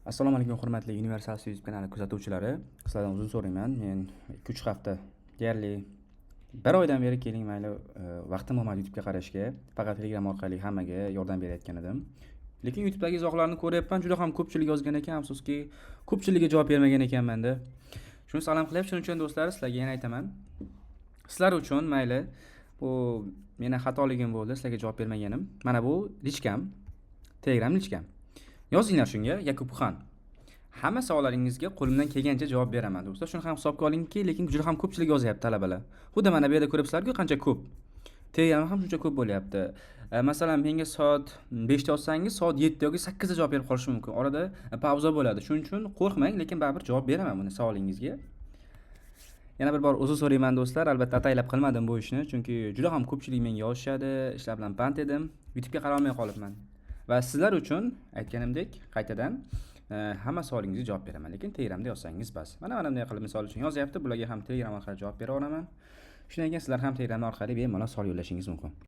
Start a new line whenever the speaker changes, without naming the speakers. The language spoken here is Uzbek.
Assalomu alaykum hurmatli Universal YouTube kanali kuzatuvchilari. Sizlardan uzr so'rayman. Men 2-3 hafta, deyarli 1 oydan beri keling mayli vaqtim olmadi YouTube'ga qarashga. Faqat Telegram orqali hammaga yordam berayotgan edim. Lekin YouTube'dagi izohlarni ko'ryapman, juda ham ko'pchilik yozgan ekan, afsuski ko'pchiligiga javob bermagan ekanman-da. Shuni salom qilib, shuning uchun do'stlar, sizlarga yana aytaman. Sizlar uchun mayli bu meni xatoligim bo'ldi, sizlarga javob bermaganim. Mana bu lichkam, Telegram lichkam. Yozinglar shunga Yakubxon. Hamma savollaringizga qo'limdan kelgancha javob beraman do'stlar. Shuni ham hisobga olingki, lekin juda ham ko'pchilik yozyapti talabalar. Xuddi mana bu yerda ko'ryapsizlar-ku qancha ko'p. Telegram ham shuncha ko'p bo'lyapti. Masalan, menga soat 5 da yozsangiz, soat 7 yoki 8 da javob berib qolish mumkin. Orada pauza bo'ladi. Shuning uchun qo'rqmang, lekin baribir javob beraman buni savolingizga. Yana bir bor uzr so'rayman do'stlar. Albatta ataylab qilmadim bu ishni, chunki juda ham ko'pchilik menga yozishadi, ishlar bilan band edim. YouTube'ga qara olmay qolibman. Va sizlar uchun aytganimdek qaytadan hamma savolingizga javob beraman, lekin Telegramda yozsangiz bas. Mana bunday qilib misol uchun yozyapti, bularga ham Telegram orqali javob bera olaman. Shundan keyin sizlar ham Telegram orqali bemalol savol yo'llashingiz mumkin.